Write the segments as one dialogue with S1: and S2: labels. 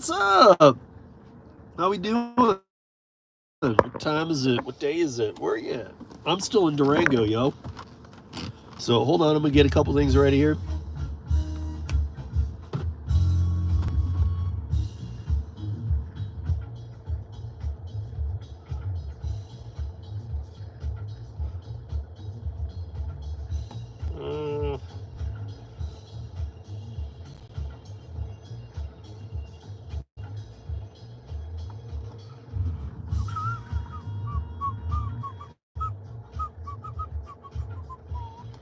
S1: what's up? How we doing? What time is it? What day is it? Where are you at? I'm still in Durango, yo. So hold on, I'm gonna get a couple things right here. Uh,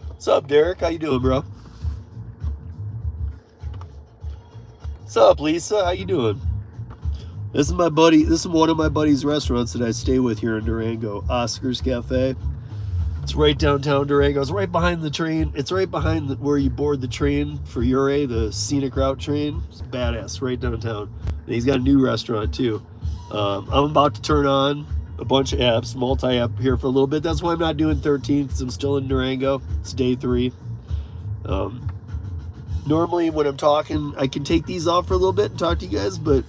S1: what's up, Derek? How you doing, bro? What's up, Lisa? How you doing? This is my buddy. This is one of my buddy's restaurants that I stay with here in Durango, Oscar's Cafe. It's right downtown Durango. It's right behind the train. It's right behind where you board the train for Ure, the scenic route train. It's badass, right downtown. And he's got a new restaurant too. I'm about to turn on a bunch of apps, multi-app here for a little bit. That's why I'm not doing 13 because I'm still in Durango. It's day 3. Normally when I'm talking, I can take these off for a little bit and talk to you guys, but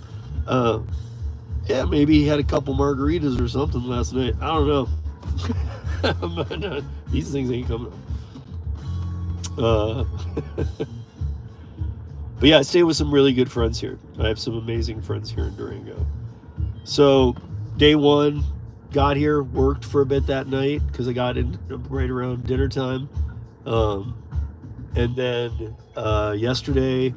S1: yeah, maybe he had a couple margaritas or something last night. I don't know. These things ain't coming up. But yeah, I stay with some really good friends here. I have some amazing friends here in Durango. So day 1, got here, worked for a bit that night because I got in right around dinner time. And then yesterday,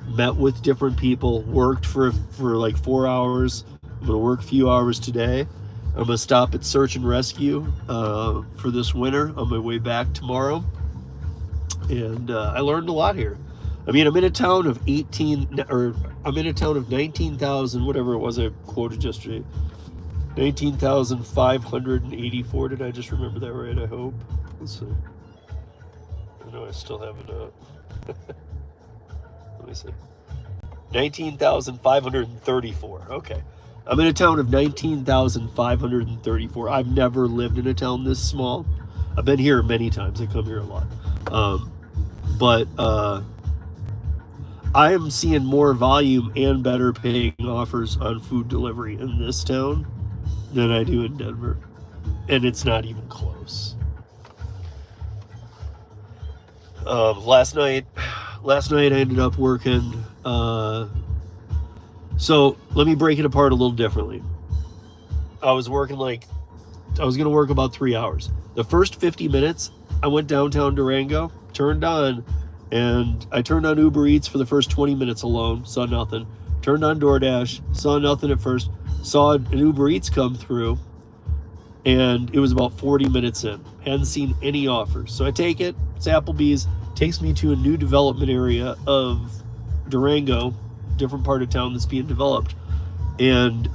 S1: met with different people, worked for like 4 hours. I'm gonna work a few hours today. I'm gonna stop at Search and Rescue for this winter on my way back tomorrow. And I learned a lot here. I mean, I'm in a town of 19,000, whatever it was I quoted yesterday. 19,584. Did I just remember that right? I hope. Let's see. I know I still have it up. Let me see. 19,534. Okay. I'm in a town of 19,534. I've never lived in a town this small. I've been here many times. I come here a lot. But I am seeing more volume and better paying offers on food delivery in this town than I do in Denver. And it's not even close. Last night I ended up working. So let me break it apart a little differently. I was going to work about 3 hours. The first 50 minutes, I went downtown Durango, turned on Uber Eats for the first 20 minutes alone, saw nothing. Turned on DoorDash, saw nothing at first. Saw an Uber Eats come through, and it was about 40 minutes in. Hadn't seen any offers. So I take it, it's Applebee's, takes me to a new development area of Durango, different part of town that's being developed. And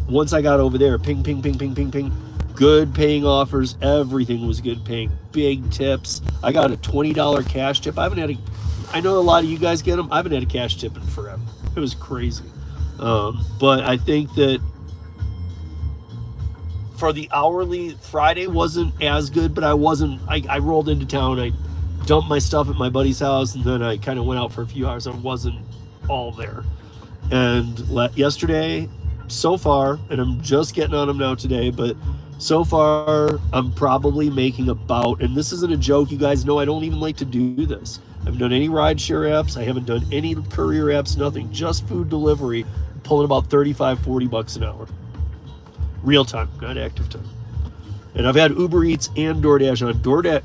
S1: once I got over there, ping, ping, ping, ping, ping, ping, good paying offers. Everything was good paying. Big tips. I got a $20 cash tip. I know a lot of you guys get them. I haven't had a cash tip in forever. It was crazy. But I think that for the hourly, Friday wasn't as good, but I rolled into town. I dumped my stuff at my buddy's house, and then I kind of went out for a few hours. I wasn't all there. And yesterday, so far, and I'm just getting on them now today, but so far I'm probably making about, and this isn't a joke, you guys know I don't even like to do this. I haven't done any rideshare apps, I haven't done any courier apps, nothing, just food delivery, pulling about $35-40 an hour. Real time, not active time. And I've had Uber Eats and DoorDash on.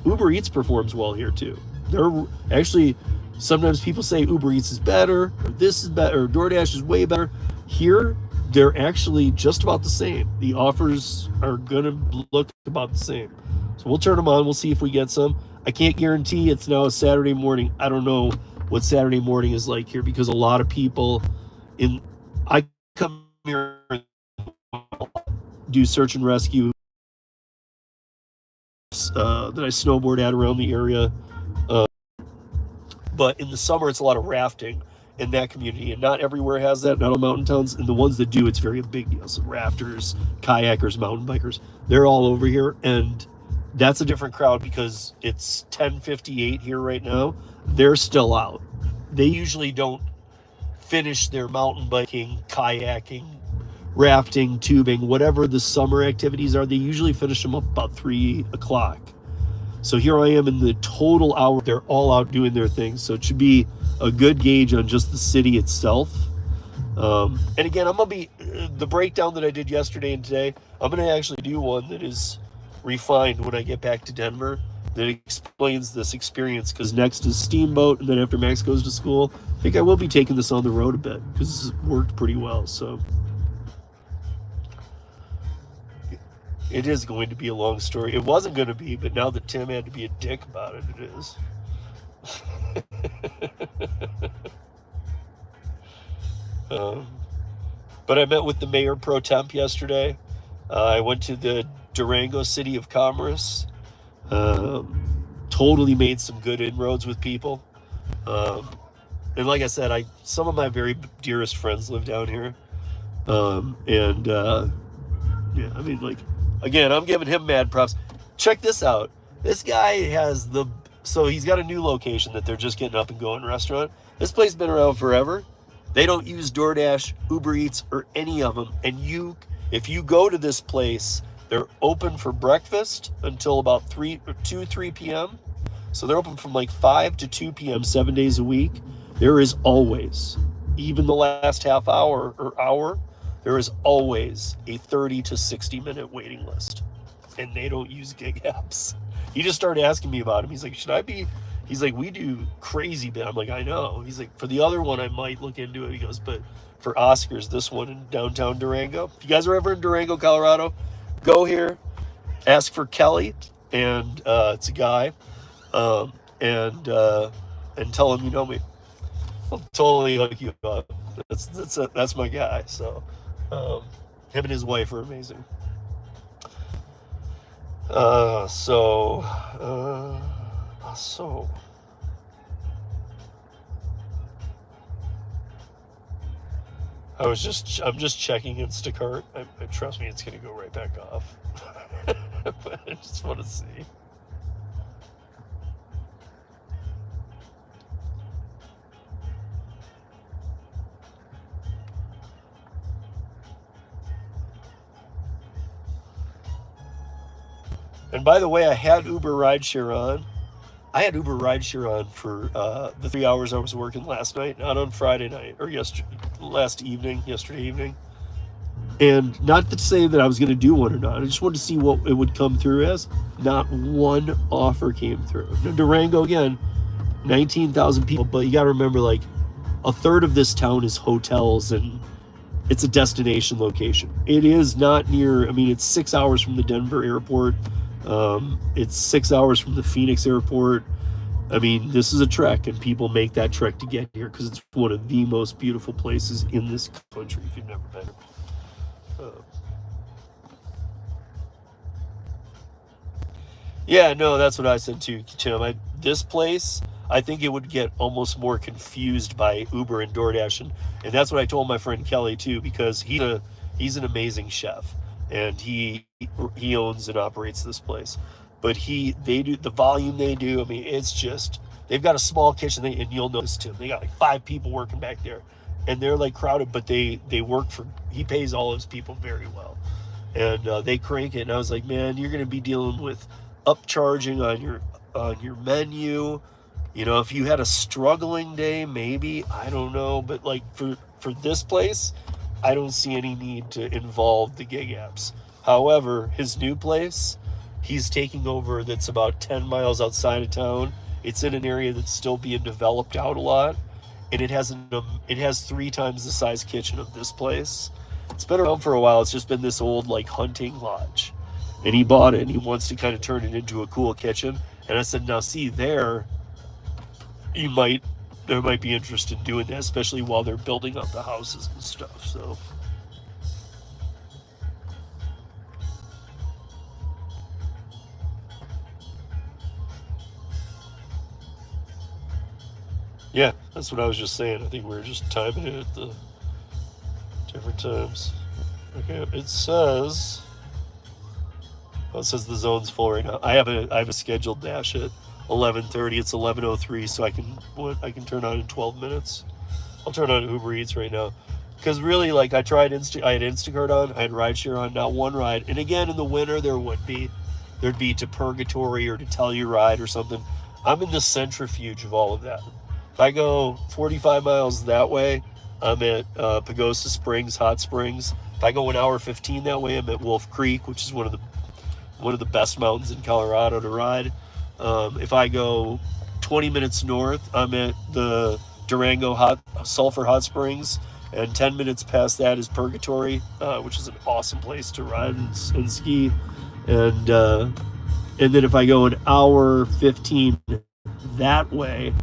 S1: Uber Eats performs well here too. They're actually, sometimes people say Uber Eats is better, or this is better, or DoorDash is way better. Here, they're actually just about the same. The offers are gonna look about the same. So we'll turn them on, we'll see if we get some. I can't guarantee. It's now a Saturday morning. I don't know what Saturday morning is like here, because a lot of people I come here and do search and rescue that I snowboard at around the area. But in the summer, it's a lot of rafting in that community, and not everywhere has that. Not all mountain towns, and the ones that do, it's very big deal. So rafters, kayakers, mountain bikers, they're all over here, and that's a different crowd because it's 10:58 here right now. They're still out. They usually don't finish their mountain biking, kayaking, rafting, tubing, whatever the summer activities are. They usually finish them up about 3 o'clock. So here I am in the total hour. They're all out doing their thing. So it should be a good gauge on just the city itself. And again, I'm going to be, the breakdown that I did yesterday and today, I'm going to actually do one that is refined when I get back to Denver that explains this experience, because next is Steamboat, and then after Max goes to school, I think I will be taking this on the road a bit because it worked pretty well. So it is going to be a long story. It wasn't going to be, but now that Tim had to be a dick about it, it is. But I met with the mayor pro temp yesterday. I went to the Durango City of Commerce. Totally made some good inroads with people. And like I said, some of my very dearest friends live down here. Yeah, I mean, like, again, I'm giving him mad props. Check this out. This guy has so he's got a new location that they're just getting up and going restaurant. This place has been around forever. They don't use DoorDash, Uber Eats, or any of them. And if you go to this place, they're open for breakfast until about 3 p.m. So they're open from like 5 to 2 p.m. 7 days a week. There is always, even the last half hour or hour, there is always a 30 to 60 minute waiting list. And they don't use gig apps. He just started asking me about him. He's like, should I be? He's like, we do crazy bit. I'm like, I know. He's like, for the other one, I might look into it. He goes, but for Oscar's, this one in downtown Durango. If you guys are ever in Durango, Colorado, go here, ask for Kelly, and it's a guy, and tell him you know me. I'll totally hook you up. That's my guy. So him and his wife are amazing. So I'm just checking Instacart. I trust me, it's gonna go right back off. But I just want to see. And by the way, I had Uber Rideshare on. I had Uber Rideshare on for the 3 hours I was working last night, not on Friday night, or yesterday evening. And not to say that I was going to do one or not. I just wanted to see what it would come through as. Not one offer came through. Now, Durango, again, 19,000 people, but you got to remember, like, a third of this town is hotels, and it's a destination location. It is not near, I mean, it's 6 hours from the Denver airport. It's 6 hours from the Phoenix airport. I mean, this is a trek, and people make that trek to get here because it's one of the most beautiful places in this country if you've never been. Yeah, no, that's what I said too, Tim. This place, I think it would get almost more confused by Uber and DoorDash, and that's what I told my friend Kelly too, because he's an amazing chef, and he owns and operates this place. But they do the volume they do. I mean, it's just, they've got a small kitchen, and you'll notice, Tim, they got like 5 people working back there, and they're like crowded, but they work he pays all his people very well, and they crank it. And I was like, man, you're going to be dealing with upcharging on your menu. You know, if you had a struggling day, maybe, I don't know, but like for this place, I don't see any need to involve the gig apps. However, his new place, he's taking over, that's about 10 miles outside of town. It's in an area that's still being developed out a lot, and it has 3 times the size kitchen of this place. It's been around for a while. It's just been this old like hunting lodge, and he bought it, and he wants to kind of turn it into a cool kitchen. And I said, now see, there might be interest in doing that, especially while they're building up the houses and stuff. So yeah, that's what I was just saying. I think we were just timing it at the different times. Okay, it says the zone's full right now. I have a scheduled dash at 11:30. It's 11:03, so I can turn on in 12 minutes. I'll turn on Uber Eats right now. Because really, like, I had Instacart on, I had Rideshare on, not one ride. And again, in the winter, there'd be to Purgatory or to Telluride or something. I'm in the centrifuge of all of that. If I go 45 miles that way, I'm at Pagosa Springs, Hot Springs. If I go an hour 15 that way, I'm at Wolf Creek, which is one of the best mountains in Colorado to ride. If I go 20 minutes north, I'm at the Durango Sulphur Hot Springs, and 10 minutes past that is Purgatory, which is an awesome place to ride and ski. And then if I go an hour 15 that way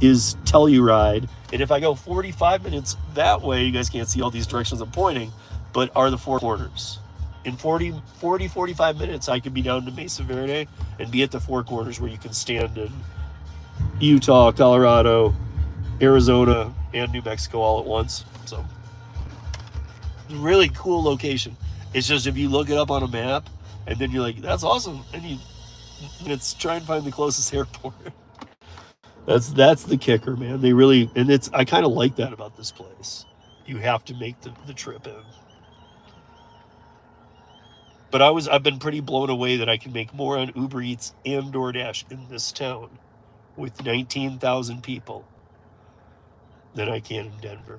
S1: is Telluride. And if I go 45 minutes that way, you guys can't see all these directions I'm pointing, but are the Four Corners. In 45 minutes, I could be down to Mesa Verde and be at the Four Corners, where you can stand in Utah, Colorado, Arizona, and New Mexico all at once. So, really cool location. It's just, if you look it up on a map and then you're like, that's awesome, and it's try and find the closest airport. That's the kicker, man. They really, and I kind of like that about this place. You have to make the trip in. But I've been pretty blown away that I can make more on Uber Eats and DoorDash in this town with 19,000 people than I can in Denver.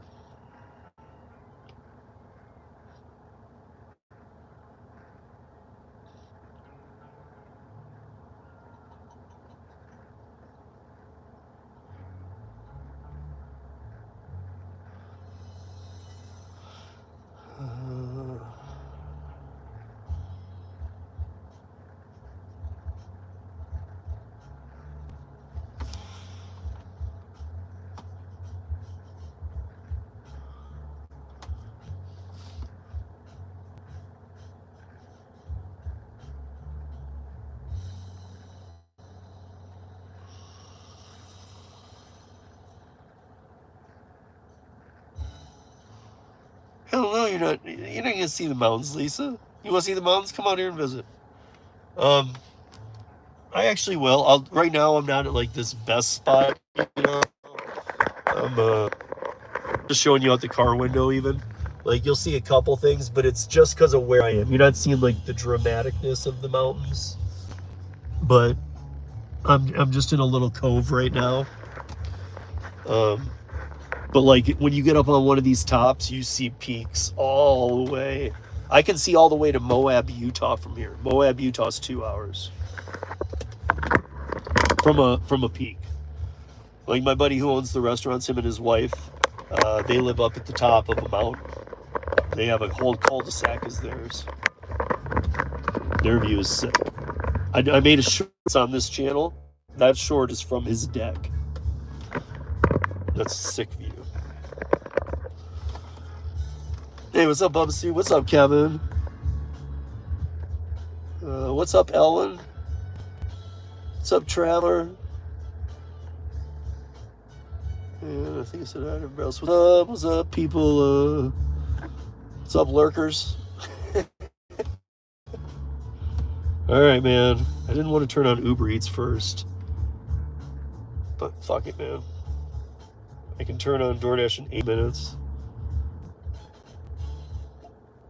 S1: Hell no, you're not gonna see the mountains, Lisa. You want to see the mountains? Come out here and visit. I actually will. Right now, I'm not at like this best spot. I'm just showing you out the car window. Even like, you'll see a couple things, but it's just because of where I am. You're not seeing like the dramaticness of the mountains, but I'm just in a little cove right now. But like, when you get up on one of these tops, you see peaks all the way. I can see all the way to Moab, Utah from here. Moab, Utah is 2 hours from a peak. Like, my buddy who owns the restaurants, him and his wife, they live up at the top of a mountain. They have a whole cul-de-sac as theirs. Their view is sick. I made a short on this channel. That short is from his deck. That's a sick view. Hey, what's up, Bubsy? What's up, Kevin? What's up, Ellen? What's up, Traveler? And I think I said hi to everybody else. What's up, people? What's up, lurkers? All right, man. I didn't want to turn on Uber Eats first, but fuck it, man. I can turn on DoorDash in 8 minutes.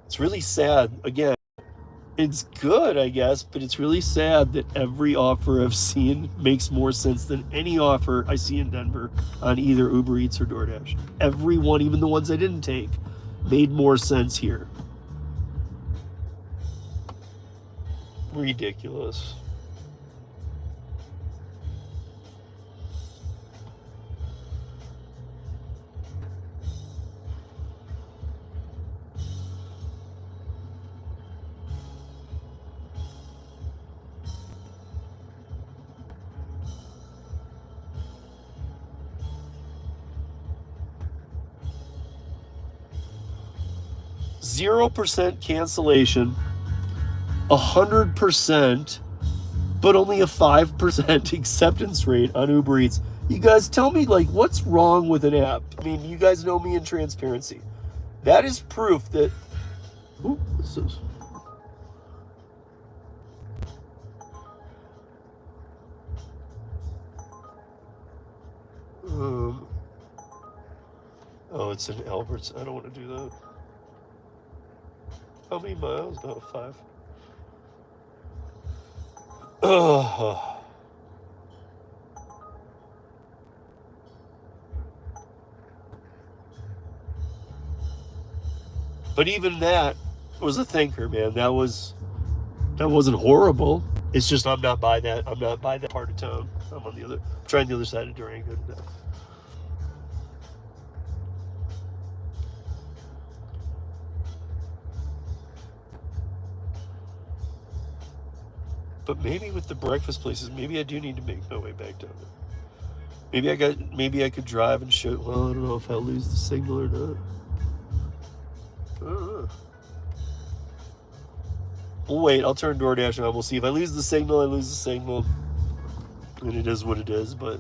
S1: It's really sad. Again, it's good, I guess, but it's really sad that every offer I've seen makes more sense than any offer I see in Denver on either Uber Eats or DoorDash. Every one, even the ones I didn't take, made more sense here. Ridiculous. %0 cancellation, 100%, but only a 5% acceptance rate on Uber Eats. You guys tell me, like, what's wrong with an app? I mean, you guys know me in transparency. That is proof that... Ooh, what's this? Oh, it's in Alberts. I don't want to do that. How many miles? Oh, 5. Oh. But even that was a thinker, man. That wasn't horrible. It's just I'm not by that. I'm not by that part of town. I'm on the other, trying the other side of Durango today. But maybe with the breakfast places, maybe I do need to make my way back down there. Maybe I could drive and show. Well, I don't know if I lose the signal or not. I don't know. We'll wait. I'll turn DoorDash on. We'll see. If I lose the signal, I lose the signal. And it is what it is. But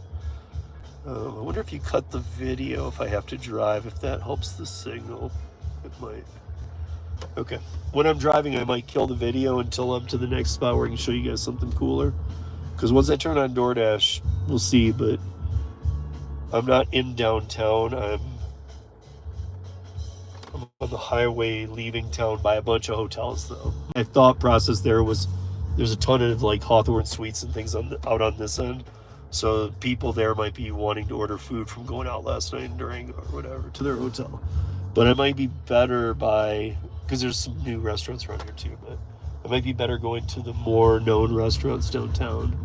S1: I wonder if you cut the video if I have to drive, if that helps the signal. It might. Okay. When I'm driving, I might kill the video until I'm to the next spot where I can show you guys something cooler. Because once I turn on DoorDash, we'll see. But I'm not in downtown. I'm on the highway leaving town by a bunch of hotels, though. My thought process there was there's a ton of like Hawthorne Suites and things out on this end. So people there might be wanting to order food from going out last night in Durango or whatever to their hotel. But I might be better by, because there's some new restaurants around here too, but I might be better going to the more known restaurants downtown.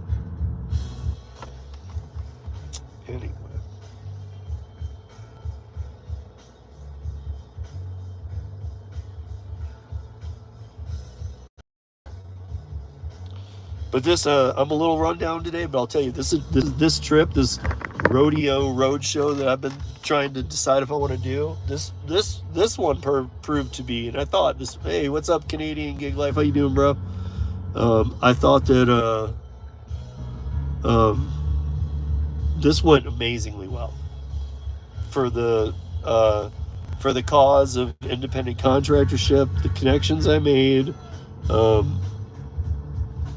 S1: Anyway. But this, I'm a little run down today, but I'll tell you, this trip, this rodeo road show that I've been trying to decide if I want to do, this one proved to be, and I thought this, hey, what's up, Canadian Gig Life? How you doing, bro? I thought that this went amazingly well for the cause of independent contractorship, the connections I made.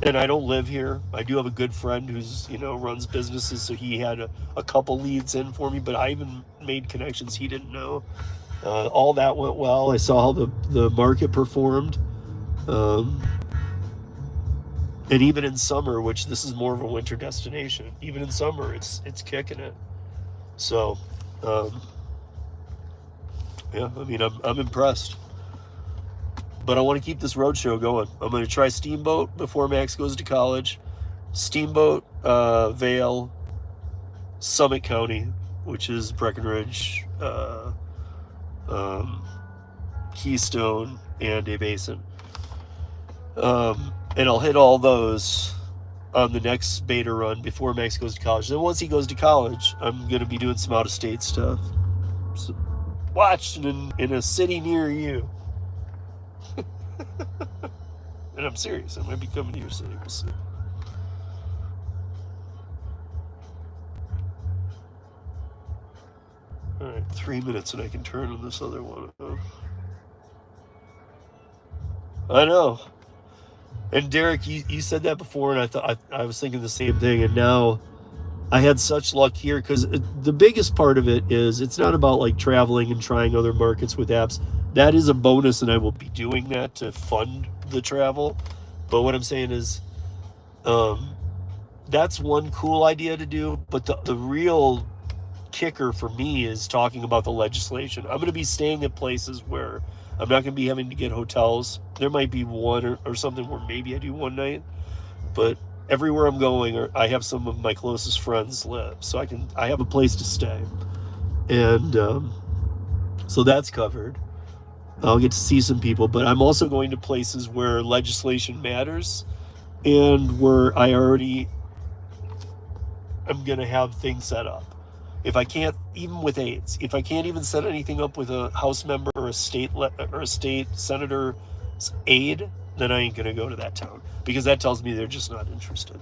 S1: And I don't live here. I do have a good friend who's, runs businesses, so he had a couple leads in for me, but I even made connections he didn't know. All that went well. I saw how the market performed. And even in summer, which this is more of a winter destination, even in summer, it's kicking it. So, yeah, I mean, I'm impressed. But I want to keep this road show going. I'm going to try Steamboat before Max goes to college. Steamboat, Vale, Summit County, which is Breckenridge, Keystone, and A Basin. And I'll hit all those on the next beta run before Max goes to college. Then once he goes to college, I'm going to be doing some out-of-state stuff. So, watch in a city near you. And I'm serious. I might be coming to your city. We'll see. All right, 3 minutes and I can turn on this other one. I know. And Derek, you said that before, and I thought I was thinking the same thing. And now I had such luck here because the biggest part of it is it's not about like traveling and trying other markets with apps. That is a bonus, and I will be doing that to fund the travel. But what I'm saying is, that's one cool idea to do. But the real kicker for me is talking about the legislation. I'm going to be staying at places where I'm not going to be having to get hotels. There might be one or something where maybe I do one night. But everywhere I'm going, I have some of my closest friends live. So I have a place to stay. And so that's covered. I'll get to see some people, but I'm also going to places where legislation matters and where I'm going to have things set up. If I can't, even with aides, if I can't even set anything up with a House member or a state senator's aide, then I ain't going to go to that town because that tells me they're just not interested.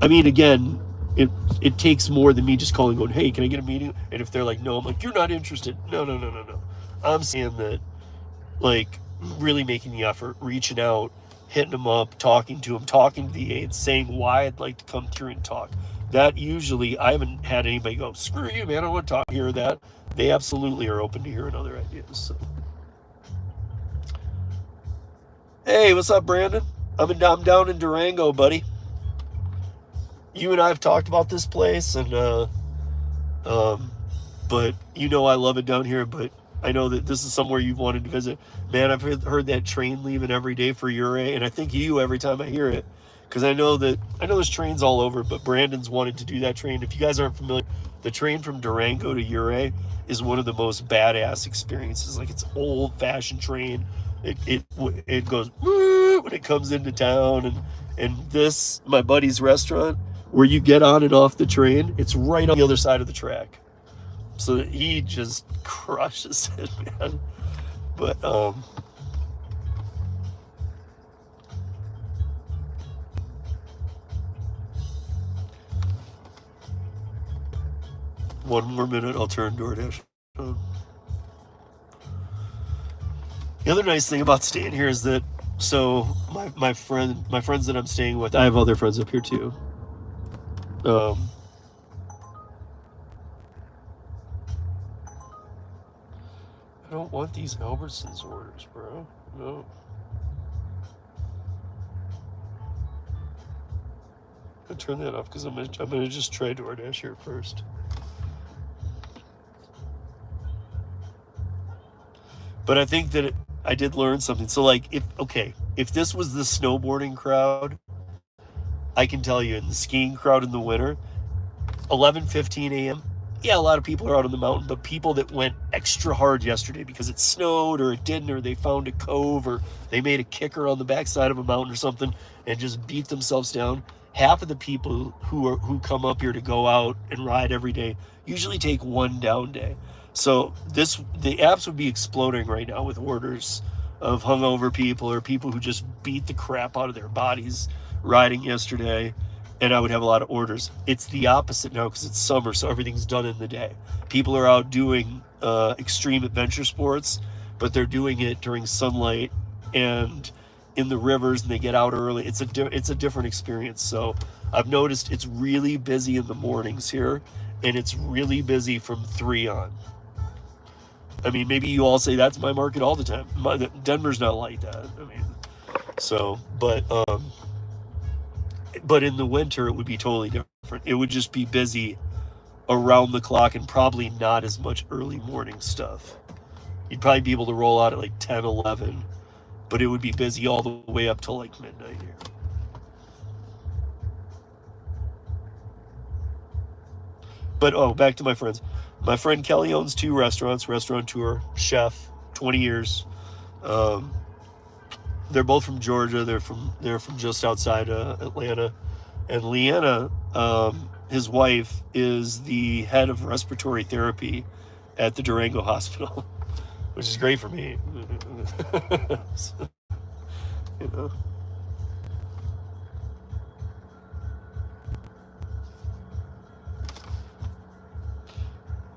S1: I mean, again, it takes more than me just calling going, hey, can I get a meeting? And if they're like, no, I'm like, you're not interested. No. I'm saying that, like, really making the effort, reaching out, hitting them up, talking to them, talking to the aides, saying why I'd like to come through and talk. that usually, I haven't had anybody go, screw you, man, I don't want to talk, hear that. They absolutely are open to hearing other ideas. So. Hey, what's up, Brandon? I'm down in Durango, buddy. You and I have talked about this place, and but you know I love it down here. But I know that this is somewhere you've wanted to visit. Man, I've heard that train leaving every day for Ouray, and I think you every time I hear it, because I know there's trains all over. But Brandon's wanted to do that train. If you guys aren't familiar, the train from Durango to Ouray is one of the most badass experiences. Like, it's old-fashioned train. It goes when it comes into town, and this, my buddy's restaurant, where you get on and off the train, it's right on the other side of the track. So he just crushes it, man. But one more minute, I'll turn DoorDash on. The other nice thing about staying here is that, so my friends that I'm staying with, I have other friends up here too. I don't want these Albertsons orders, bro. No. I'll turn that off because I'm gonna just try DoorDash here first. But I think that I did learn something. So, like, if this was the snowboarding crowd, I can tell you, in the skiing crowd in the winter, 11:15 a.m., yeah, a lot of people are out on the mountain, but people that went extra hard yesterday because it snowed or it didn't, or they found a cove, or they made a kicker on the backside of a mountain or something and just beat themselves down. Half of the people who come up here to go out and ride every day usually take one down day. So the apps would be exploding right now with orders of hungover people or people who just beat the crap out of their bodies riding yesterday, and I would have a lot of orders. It's the opposite now because it's summer, so everything's done in the day. People are out doing extreme adventure sports, but they're doing it during sunlight and in the rivers, and they get out early. It's a different experience. So I've noticed it's really busy in the mornings here, and it's really busy from 3 on. I mean, maybe you all say that's my market all the time. Denver's not like that. I mean, so, but in the winter, it would be totally different. It would just be busy around the clock and probably not as much early morning stuff. You'd probably be able to roll out at like 10, 11, but it would be busy all the way up till like midnight here. But, back to my friends. My friend Kelly owns 2 restaurants, restaurateur, chef, 20 years. They're both from Georgia. They're from just outside Atlanta. And Leanna, his wife, is the head of respiratory therapy at the Durango Hospital, which is great for me. You know.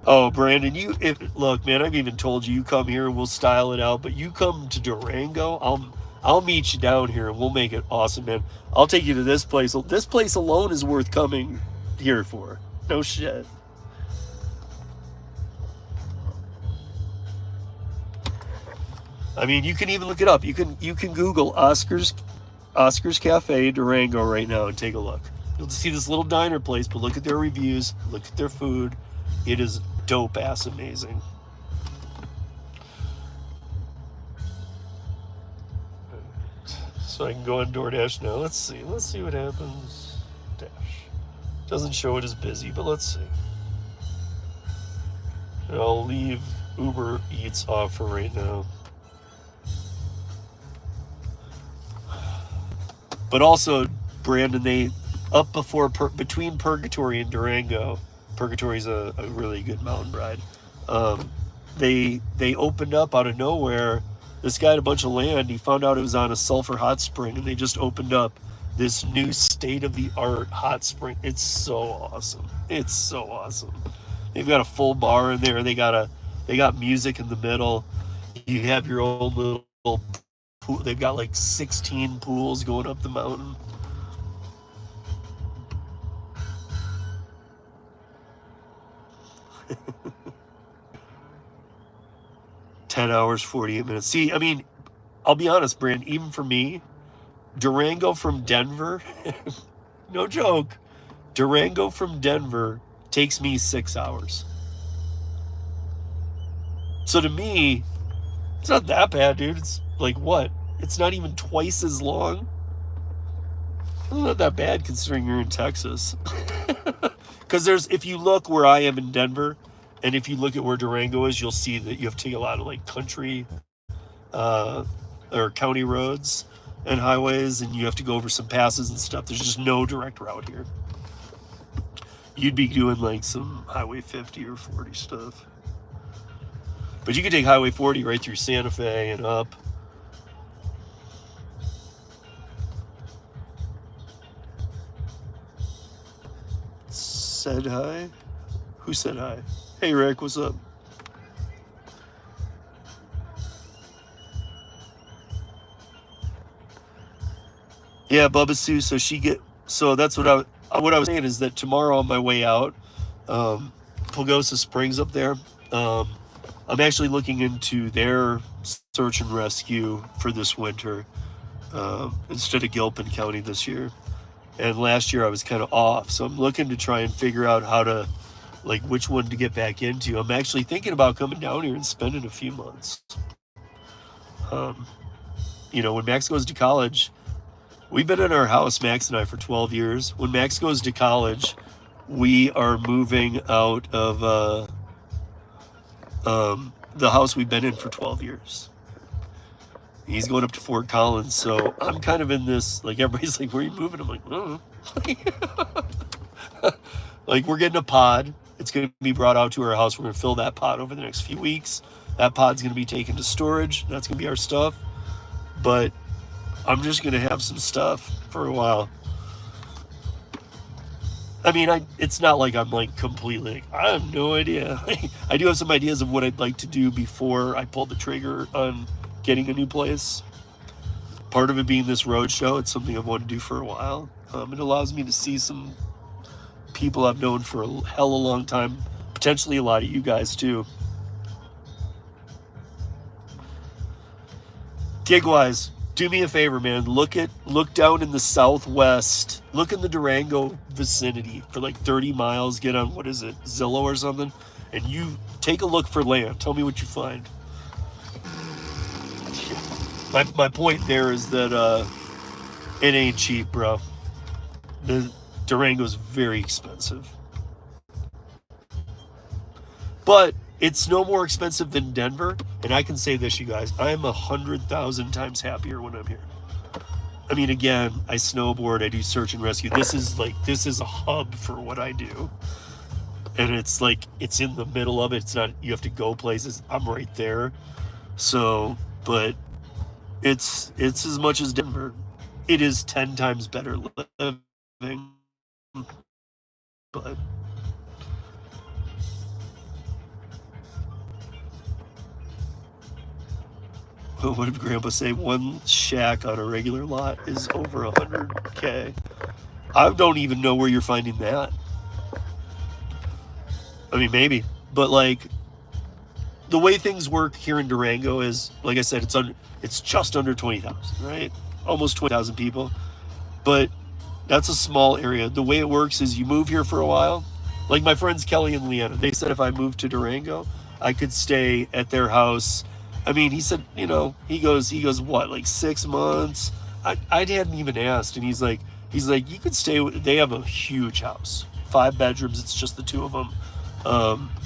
S1: Oh, Brandon, look, man, I've even told you come here and we'll style it out. But you come to Durango, I'll meet you down here and we'll make it awesome, man. I'll take you to this place. This place alone is worth coming here for. No shit. I mean, you can even look it up. You can Google Oscar's Cafe Durango right now and take a look. You'll see this little diner place, but look at their reviews, look at their food. It is dope ass amazing. So I can go on DoorDash now. Let's see what happens. Dash. Doesn't show it as busy, but let's see. And I'll leave Uber Eats off for right now. But also, Brandon, they up between Purgatory and Durango. Purgatory's a really good mountain ride. They opened up out of nowhere. This guy had a bunch of land. He found out it was on a sulfur hot spring, and they just opened up this new state-of-the-art hot spring. It's so awesome. It's so awesome. They've got a full bar in there. They got music in the middle. You have your own little pool. They've got like 16 pools going up the mountain. 10 hours, 48 minutes. See, I mean, I'll be honest, Brand, even for me, Durango from Denver, no joke, Durango from Denver takes me 6 hours. So to me, it's not that bad, dude. It's like what? It's not even twice as long. It's not that bad considering you're in Texas. Because there's, if you look where I am in Denver, and if you look at where Durango is, you'll see that you have to take a lot of like country or county roads and highways, and you have to go over some passes and stuff. There's just no direct route here. You'd be doing like some Highway 50 or 40 stuff. But you could take Highway 40 right through Santa Fe and up. Said hi? Who said hi? Hey Rick, what's up? Yeah, Bubba Sue. So that's what I was saying is that tomorrow on my way out, Pagosa Springs up there, I'm actually looking into their search and rescue for this winter instead of Gilpin County this year. And last year I was kind of off, so I'm looking to try and figure out how to, like, which one to get back into. I'm actually thinking about coming down here and spending a few months. You know, when Max goes to college, we've been in our house, Max and I, for 12 years. When Max goes to college, we are moving out of the house we've been in for 12 years. He's going up to Fort Collins, so I'm kind of in this, like, everybody's like, where are you moving? I'm like, oh. Like, we're getting a pod. It's going to be brought out to our house. We're going to fill that pod over the next few weeks. That pod's going to be taken to storage. That's going to be our stuff. But I'm just going to have some stuff for a while. I mean, it's not like I'm like completely, like, I have no idea. I do have some ideas of what I'd like to do before I pull the trigger on getting a new place. Part of it being this road show. It's something I've wanted to do for a while. It allows me to see some people I've known for a hell of a long time. Potentially a lot of you guys too. Gig-wise, do me a favor, man. Look down in the southwest. Look in the Durango vicinity for like 30 miles. Get on, what is it, Zillow or something? And you take a look for land. Tell me what you find. My point there is that it ain't cheap, bro. The Durango's very expensive. But it's no more expensive than Denver. And I can say this, you guys, I am 100,000 times happier when I'm here. I mean, again, I snowboard, I do search and rescue. This is a hub for what I do. And it's like, it's in the middle of it. It's not, you have to go places. I'm right there. So, but it's as much as Denver. It is 10 times better living. But what did Grandpa say? One shack on a regular lot is over 100K. I don't even know where you're finding that. I mean, maybe, but like the way things work here in Durango is, like I said, it's just under 20,000, right? Almost 20,000 people, but that's a small area. The way it works is you move here for a while. Like my friends Kelly and Leanna, they said if I moved to Durango, I could stay at their house. I mean, he said, you know, he goes, what, like 6 months? I hadn't even asked, and he's like, you could stay. They have a huge house, 5 bedrooms. It's just the two of them.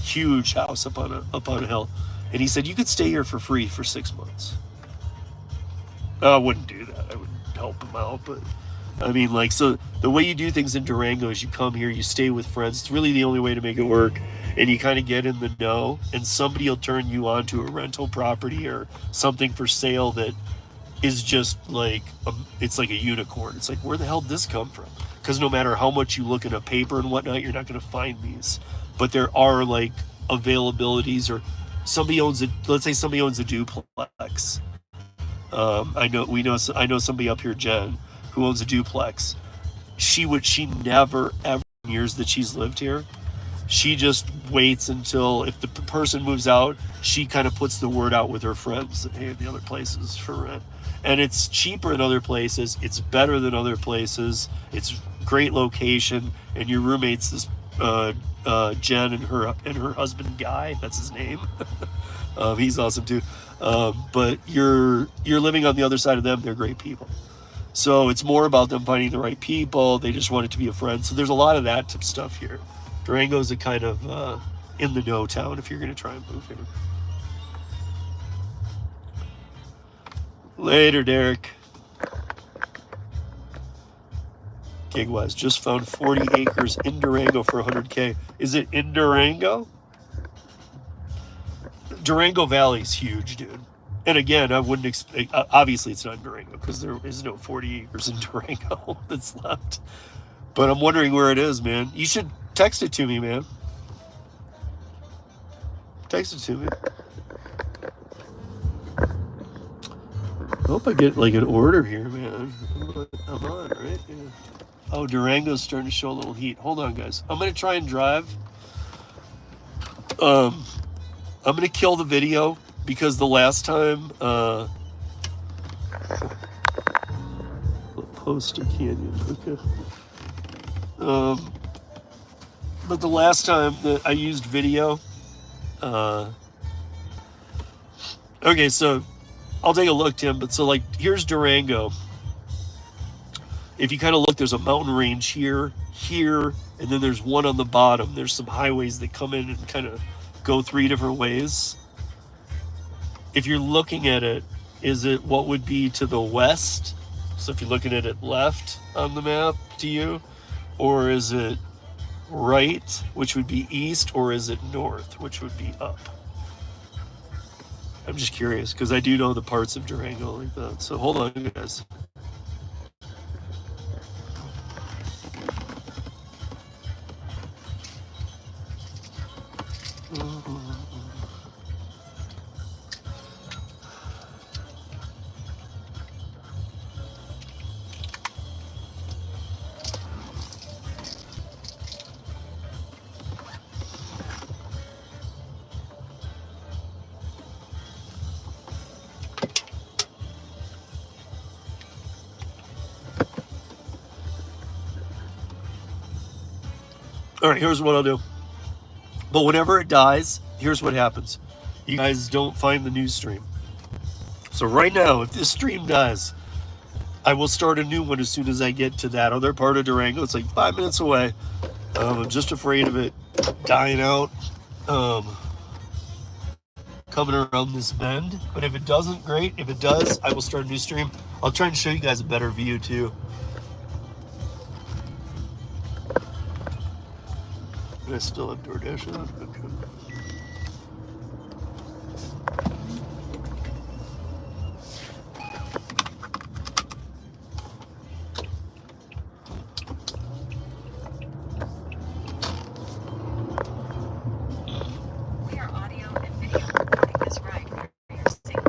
S1: Huge house up on a hill, and he said you could stay here for free for 6 months. I wouldn't do that. I would help him out, but I mean, like, so the way you do things in Durango is you come here, you stay with friends. It's really the only way to make it work. And you kind of get in the know, and somebody will turn you on to a rental property or something for sale that is just like, it's like a unicorn. It's like, where the hell did this come from? Because no matter how much you look in a paper and whatnot, you're not going to find these. But there are like availabilities, or let's say somebody owns a duplex. I know somebody up here, Jen, who owns a duplex. She never, ever in years that she's lived here, she just waits until if the person moves out, she kind of puts the word out with her friends that, hey, the other places for rent. And it's cheaper than other places. It's better than other places. It's great location. And your roommate's this Jen and her husband Guy. That's his name. He's awesome too. But you're living on the other side of them. They're great people. So it's more about them finding the right people. They just want it to be a friend. So there's a lot of that type of stuff here. Durango's a kind of in the know town if you're going to try and move here. Later, Derek. Gigwise just found 40 acres in Durango for 100K. Is it in Durango? Durango Valley's huge, dude. And again, I wouldn't expect, obviously it's not in Durango because there is no 40 acres in Durango that's left. But I'm wondering where it is, man. You should text it to me, man. Text it to me. I hope I get like an order here, man. I'm on, right? Yeah. Oh, Durango's starting to show a little heat. Hold on, guys. I'm going to try and drive. I'm going to kill the video because the last time... Post a canyon. Okay. But the last time that I used video... okay, so... I'll take a look, Tim, but so like here's Durango. If you kind of look, there's a mountain range here, and then there's one on the bottom. There's some highways that come in and kind of go 3 different ways. If you're looking at it, is it what would be to the west? So if you're looking at it left on the map to you, or is it right, which would be east, or is it north, which would be up? I'm just curious because I do know the parts of Durango like that. So hold on, guys. All right, here's what I'll do. But whenever it dies, here's what happens. You guys don't find the new stream. So right now, if this stream dies, I will start a new one as soon as I get to that other part of Durango. It's like 5 minutes away. I'm just afraid of it dying out, coming around this bend. But if it doesn't, great. If it does, I will start a new stream. I'll try and show you guys a better view too. I still have DoorDash on? Okay.
S2: We are audio and video recording this ride for your safety.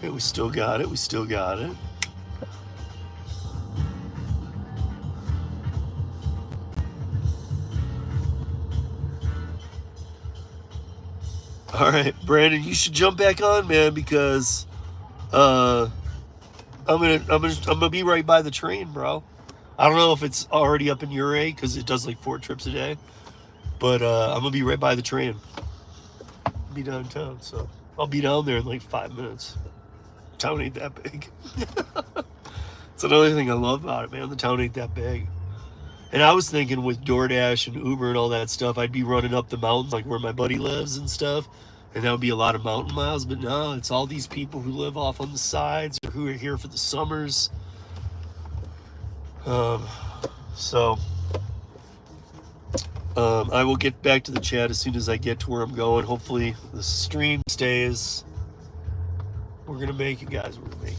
S1: Okay, we still got it. We still got it. All right, Brandon, you should jump back on, man, because I'm gonna be right by the train, bro. I don't know if it's already up in your area because it does like 4 trips a day, but I'm gonna be right by the train. I'll be downtown, so I'll be down there in like 5 minutes. Town ain't that big. It's another thing I love about it, man. The town ain't that big. And I was thinking with DoorDash and Uber and all that stuff, I'd be running up the mountains like where my buddy lives and stuff, and that would be a lot of mountain miles. But no, it's all these people who live off on the sides or who are here for the summers. I will get back to the chat as soon as I get to where I'm going. Hopefully the stream stays. We're gonna make it, guys. We're gonna make it.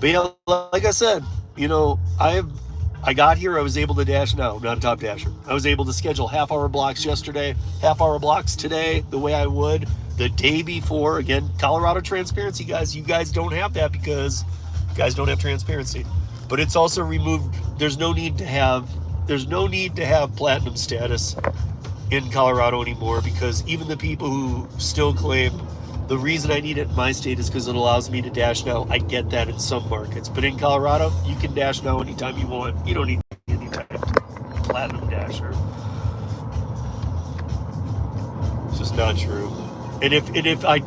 S1: But yeah, like I said, I got here. I was able to dash now. I'm not a top dasher. I was able to schedule half-hour blocks yesterday, half-hour blocks today, the way I would the day before. Again, Colorado transparency, guys. You guys don't have that because you guys don't have transparency. But it's also removed. There's no need to have platinum status in Colorado anymore, because even the people who still claim the reason I need it in my state is because it allows me to dash now. I get that in some markets, but in Colorado, you can dash now anytime you want. You don't need any type of platinum dasher. It's just not true. And if I,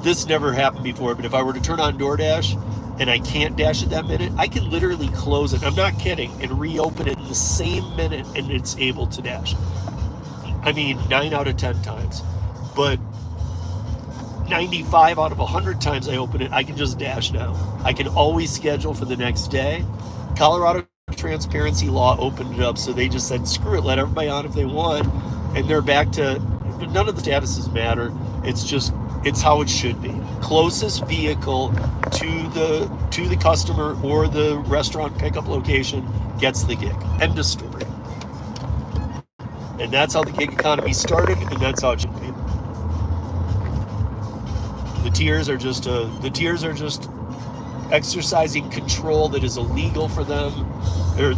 S1: this never happened before, but if I were to turn on DoorDash and I can't dash at that minute, I can literally close it. I'm not kidding, and reopen it in the same minute, and it's able to dash. I mean, 9 out of 10 times. But 95 out of 100 times I open it, I can just dash now. I can always schedule for the next day. Colorado transparency law opened it up, so they just said, screw it, let everybody on if they want. And they're back to, none of the statuses matter. It's how it should be. Closest vehicle to the customer or the restaurant pickup location gets the gig. End of story. And that's how the gig economy started, and that's how it should be. The tiers are just exercising control that is illegal for them, or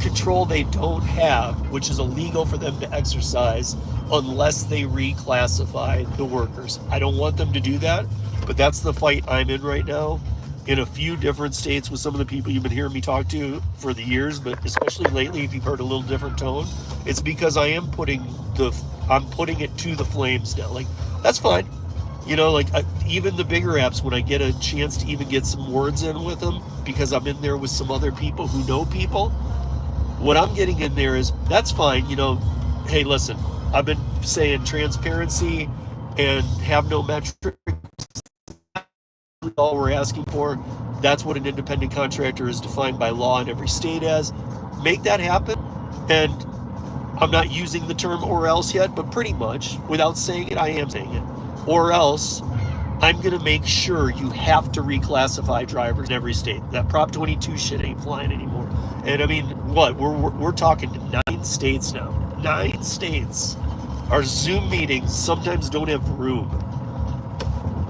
S1: control they don't have, which is illegal for them to exercise unless they reclassify the workers. I don't want them to do that, but that's the fight I'm in right now. In a few different states with some of the people you've been hearing me talk to for the years, but especially lately, if you've heard a little different tone, it's because I'm putting it to the flames now. Like, that's fine. Even the bigger apps, when I get a chance to even get some words in with them, because I'm in there with some other people who know people, what I'm getting in there is, that's fine. Hey, listen, I've been saying transparency and have no metric. All we're asking for, that's what an independent contractor is defined by law in every state as. Make that happen. And I'm not using the term or else yet, but pretty much, without saying it, I am saying it. Or else, I'm going to make sure you have to reclassify drivers in every state. That Prop 22 shit ain't flying anymore. And I mean, what? We're talking 9 states now. 9 states. Our Zoom meetings sometimes don't have room.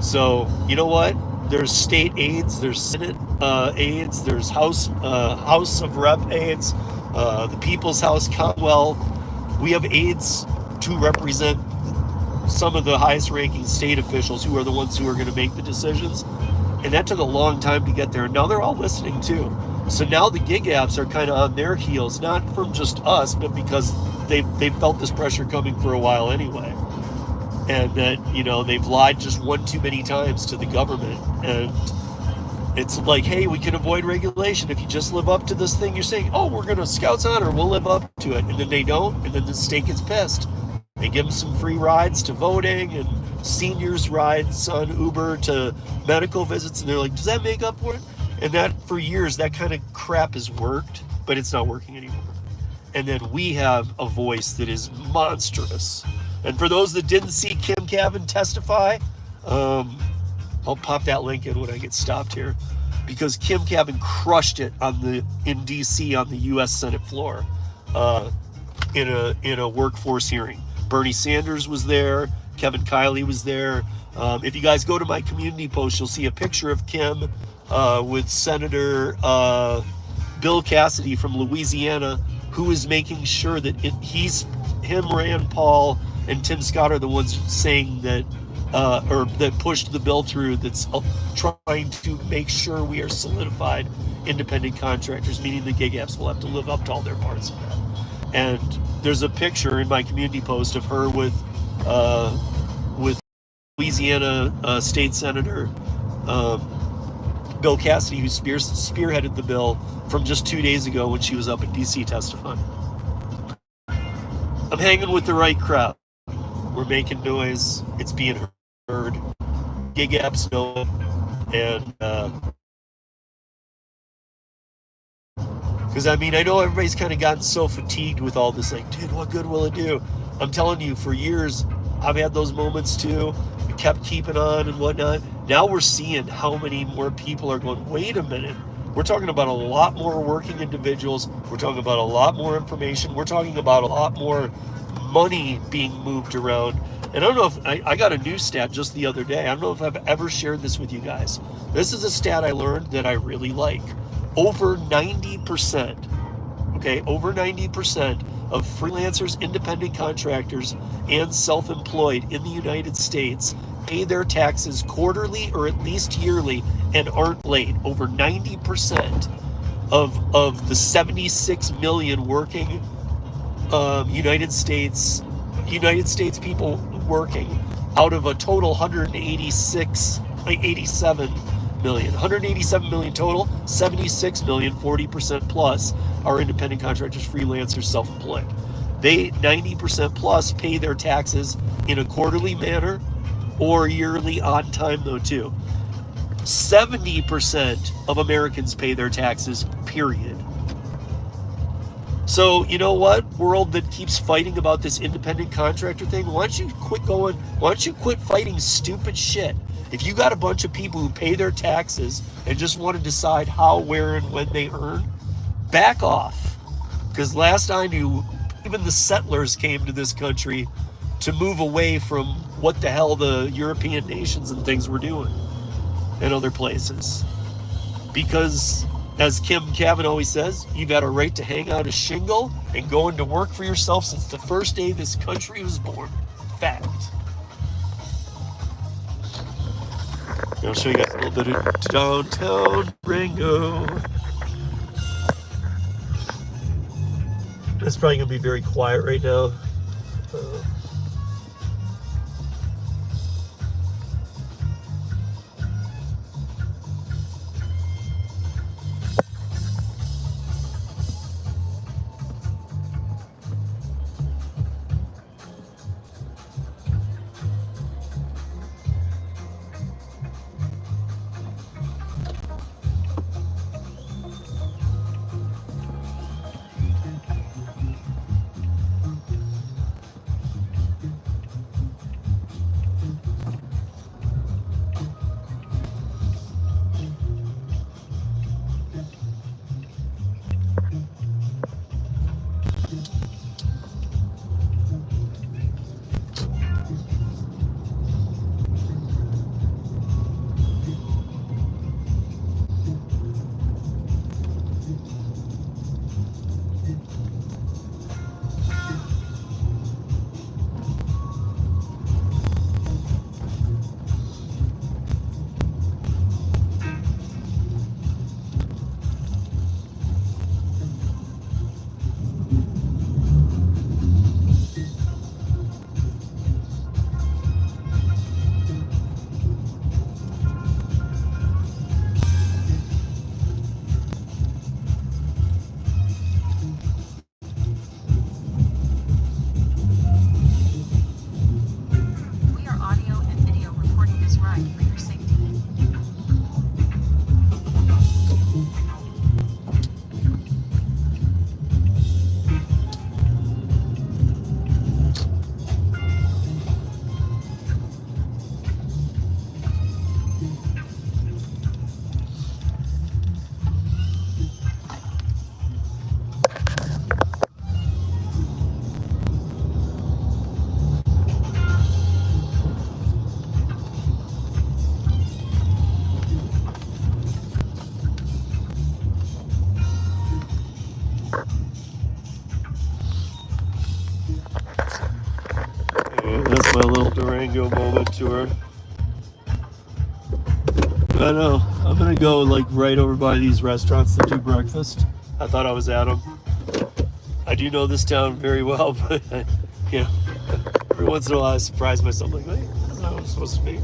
S1: So, you know what? There's state aides, there's Senate aides, there's House of Rep aides, the People's House, Commonwealth. We have aides to represent some of the highest ranking state officials who are the ones who are going to make the decisions. And that took a long time to get there. And now they're all listening too. So now the gig apps are kind of on their heels, not from just us, but because they've felt this pressure coming for a while anyway. And that, they've lied just one too many times to the government. And it's like, hey, we can avoid regulation if you just live up to this thing you're saying. Oh, we're going to Scouts Honor, we'll live up to it. And then they don't, and then the state gets pissed. They give them some free rides to voting and seniors rides on Uber to medical visits. And they're like, does that make up for it? And that, for years, that kind of crap has worked, but it's not working anymore. And then we have a voice that is monstrous. And for those that didn't see Kim Cavan testify, I'll pop that link in when I get stopped here, because Kim Cavan crushed it in D.C. on the U.S. Senate floor in a workforce hearing. Bernie Sanders was there. Kevin Kiley was there. If you guys go to my community post, you'll see a picture of Kim with Senator Bill Cassidy from Louisiana, who is making sure that him, Rand Paul, and Tim Scott are the ones saying that, or that pushed the bill through, that's trying to make sure we are solidified independent contractors, meaning the gig apps will have to live up to all their parts of that. And there's a picture in my community post of her with Louisiana State Senator Bill Cassidy, who spearheaded the bill from just 2 days ago when she was up in D.C. testifying. I'm hanging with the right crowd. We're making noise. It's being heard. Gig apps know it. And because I know everybody's kind of gotten so fatigued with all this, like, dude, what good will it do? I'm telling you, for years, I've had those moments too. We kept keeping on and whatnot. Now we're seeing how many more people are going, wait a minute. We're talking about a lot more working individuals. We're talking about a lot more information. We're talking about a lot more money being moved around. And I don't know if I got a new stat just the other day. I don't know if I've ever shared this with you guys. This is a stat I learned that I really like. Over 90%, okay, over 90% of freelancers, independent contractors, and self-employed in the United States pay their taxes quarterly or at least yearly and aren't late. Over 90% of the 76 million working United States people working out of a total 87 million total, 76 million, 40% plus are independent contractors, freelancers, self-employed. They 90% plus pay their taxes in a quarterly manner or yearly on time though too. 70% of Americans pay their taxes, period. So, you know what, world that keeps fighting about this independent contractor thing, why don't you quit fighting stupid shit? If you got a bunch of people who pay their taxes and just want to decide how, where, and when they earn, back off. Because last I knew, even the settlers came to this country to move away from what the hell the European nations and things were doing in other places. Because, as Kim Cavan always says, you got a right to hang out a shingle and go into work for yourself since the first day this country was born. Fact. I'll show you guys a little bit of downtown Durango. It's probably going to be very quiet right now. That's my little Durango moment tour. I know. I'm gonna go like right over by these restaurants that do breakfast. I thought I was at them. I do know this town very well, but you know, every once in a while I surprise myself like, wait, that's not what it's supposed to be.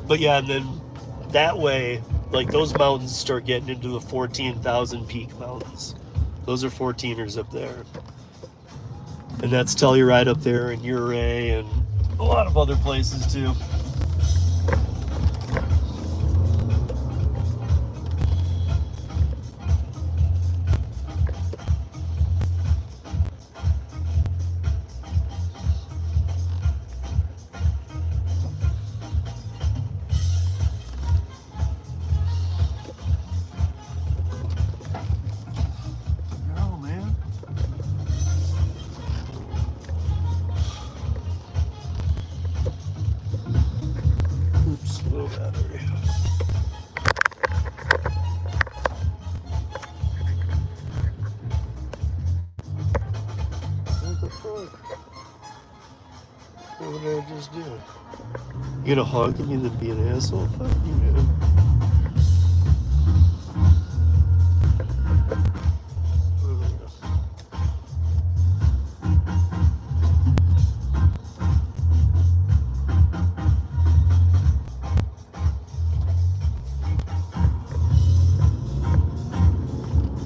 S1: But yeah, and then that way, like those mountains start getting into the 14,000 peak mountains. Those are 14ers up there. And that's Telluride up there and Ouray and a lot of other places too. You gonna honk at me and then be an asshole? Fuck you, man.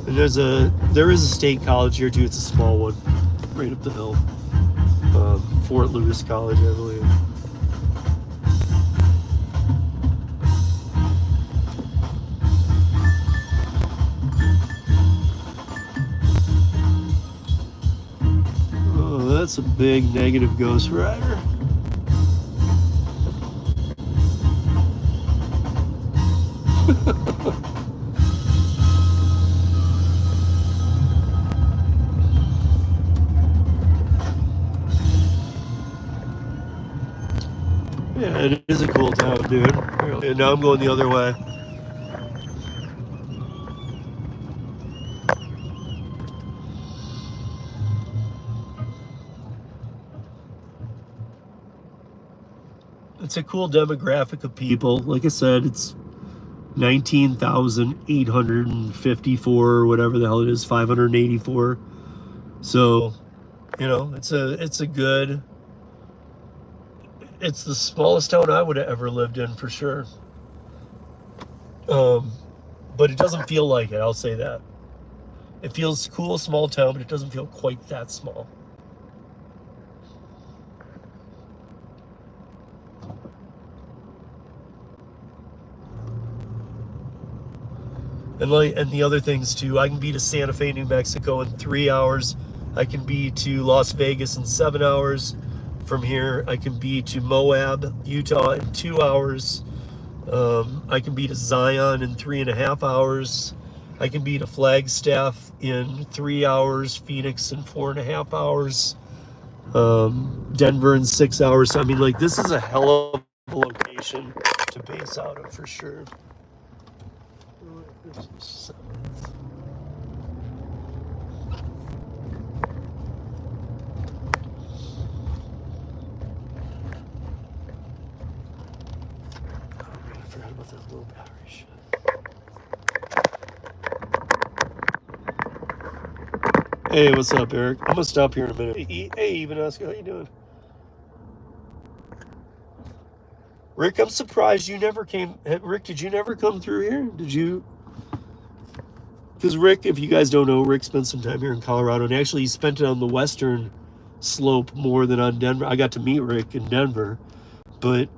S1: And there is a state college here too. It's a small one, right up the hill. Fort Lewis College, I believe. Oh, that's a big negative Ghost Rider. Yeah, it is a cool town, dude. And now I'm going the other way. It's a cool demographic of people. Like I said, it's 19,854 or whatever the hell it is, 584. So, it's the smallest town I would have ever lived in for sure. But it doesn't feel like it, I'll say that. It feels cool, small town, but it doesn't feel quite that small. And the other things too, I can be to Santa Fe, New Mexico in 3 hours. I can be to Las Vegas in 7 hours. From here, I can be to Moab, Utah in 2 hours. I can be to Zion in 3.5 hours. I can be to Flagstaff in 3 hours. Phoenix in 4.5 hours. Denver in 6 hours. So, I mean, like, this is a hell of a location to base out of for sure. I forgot about that little battery shit. Hey, what's up, Eric? I'm gonna stop here in a minute. Hey, Vanessa, how you doing? Rick, I'm surprised you never came. Rick, did you never come through here? Did you? Because Rick, if you guys don't know, Rick spent some time here in Colorado, and actually he spent it on the western slope more than on Denver. I got to meet Rick in Denver, but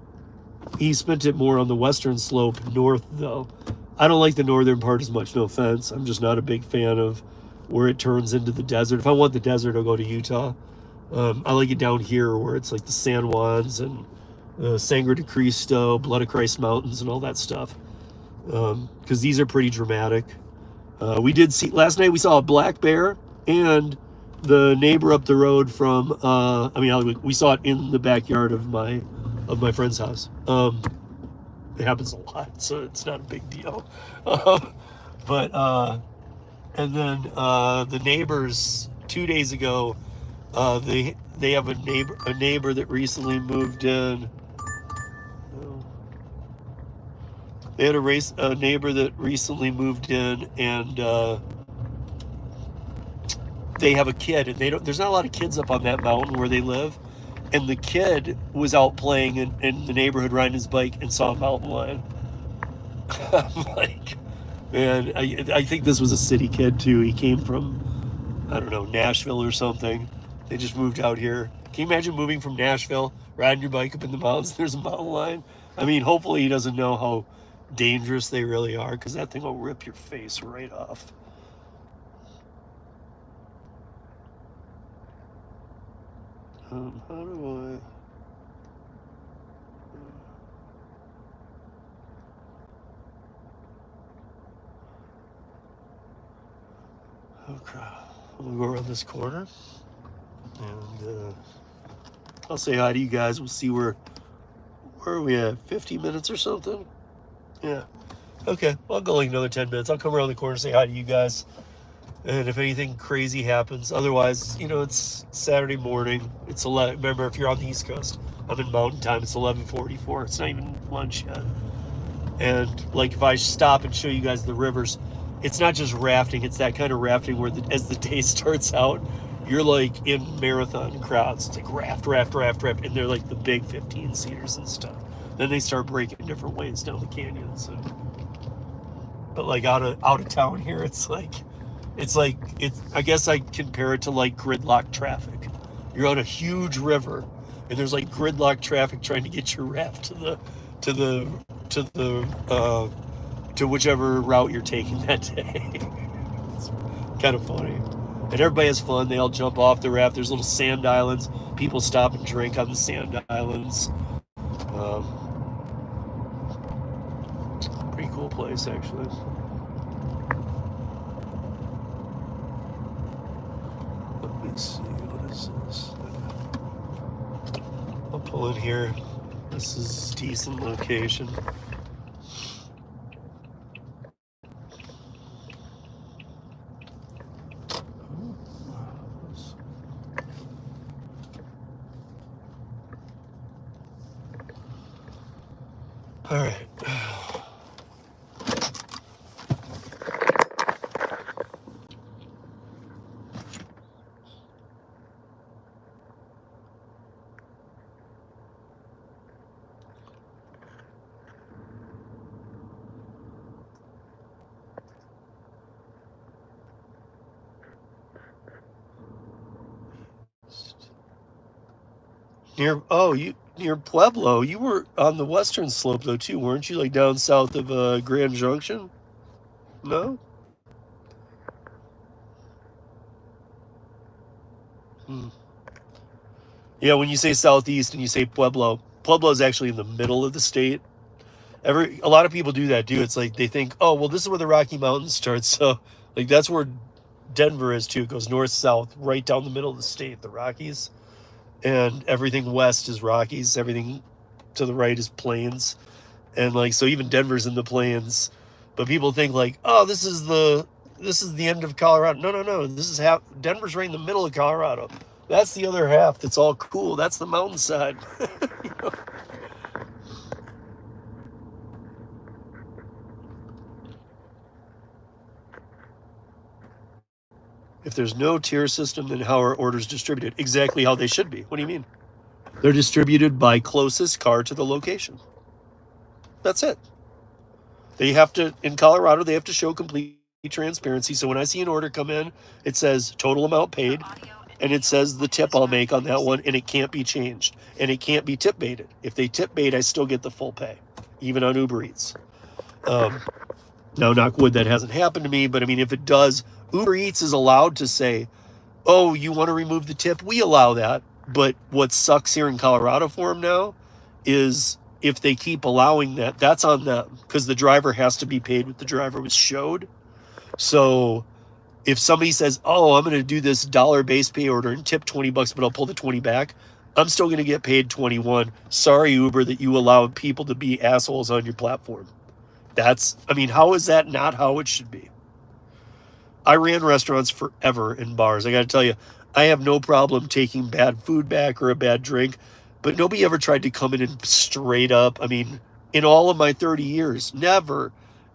S1: he spent it more on the western slope north, though. I don't like the northern part as much, no offense. I'm just not a big fan of where it turns into the desert. If I want the desert, I'll go to Utah. I like it down here where it's like the San Juans and Sangre de Cristo, Blood of Christ Mountains, and all that stuff. Because these are pretty dramatic. We did see last night. We saw a black bear and the neighbor up the road from. We saw it in the backyard of my friend's house. It happens a lot, so it's not a big deal. And then the neighbors 2 days ago, they have a neighbor that recently moved in. They had a neighbor that recently moved in, and they have a kid, and there's not a lot of kids up on that mountain where they live, and the kid was out playing in the neighborhood riding his bike and saw a mountain lion. I'm like, man, I think this was a city kid too. He came from, I don't know, Nashville or something. They just moved out here. Can you imagine moving from Nashville, riding your bike up in the mountains, there's a mountain lion? I mean, hopefully he doesn't know how dangerous they really are, because that thing will rip your face right off. How do I... Okay, I'm gonna go around this corner, and I'll say hi to you guys. We'll see where are we at, 50 minutes or something? Yeah. Okay, I'll go like another 10 minutes. I'll come around the corner, say hi to you guys. And if anything crazy happens, otherwise, it's Saturday morning. It's 11. Remember, if you're on the East Coast, I'm in mountain time. It's 11:44. It's not even lunch yet. And like if I stop and show you guys the rivers, it's not just rafting. It's that kind of rafting where as the day starts out, you're like in marathon crowds. It's like raft, and they're like the big 15-seaters and stuff. Then they start breaking different ways down the canyons. But like out of town here, it's I guess I compare it to like gridlock traffic. You're on a huge river, and there's like gridlock traffic trying to get your raft to whichever route you're taking that day. It's kind of funny. And everybody has fun. They all jump off the raft. There's little sand islands. People stop and drink on the sand islands. Pretty cool place, actually. Let me see, what is this? I'll pull in here. This is a decent location. All right. Near Pueblo. You were on the western slope though too, weren't you? Like down south of Grand Junction? No? Hmm. Yeah, when you say southeast and you say Pueblo, Pueblo is actually in the middle of the state. A lot of people do that too. It's like they think, oh well, this is where the Rocky Mountains starts. So like that's where Denver is too. It goes north south, right down the middle of the state, the Rockies. And everything west is Rockies, everything to the right is plains, and like so even Denver's in the plains, but people think like, oh, this is the end of Colorado. No, this is half. Denver's right in the middle of Colorado. That's the other half that's all cool. That's the mountainside. You know? If there's no tier system, then how are orders distributed? Exactly how they should be. What do you mean? They're distributed by closest car to the location. That's it. They have to, in Colorado, they have to show complete transparency. So when I see an order come in, it says total amount paid, and it says the tip I'll make on that one, and it can't be changed, and it can't be tip baited. If they tip bait, I still get the full pay, even on Uber Eats. Now, knock wood, that hasn't happened to me, but I mean, if it does, Uber Eats is allowed to say, oh, you want to remove the tip? We allow that. But what sucks here in Colorado for them now is if they keep allowing that, that's on them, because the driver has to be paid what the driver was showed. So if somebody says, oh, I'm going to do this $1 base pay order and tip $20, but I'll pull the 20 back, I'm still going to get paid 21. Sorry, Uber, that you allowed people to be assholes on your platform. How is that not how it should be? I ran restaurants forever in bars. I got to tell you, I have no problem taking bad food back or a bad drink, but nobody ever tried to come in and straight up. I mean, in all of my 30 years, never.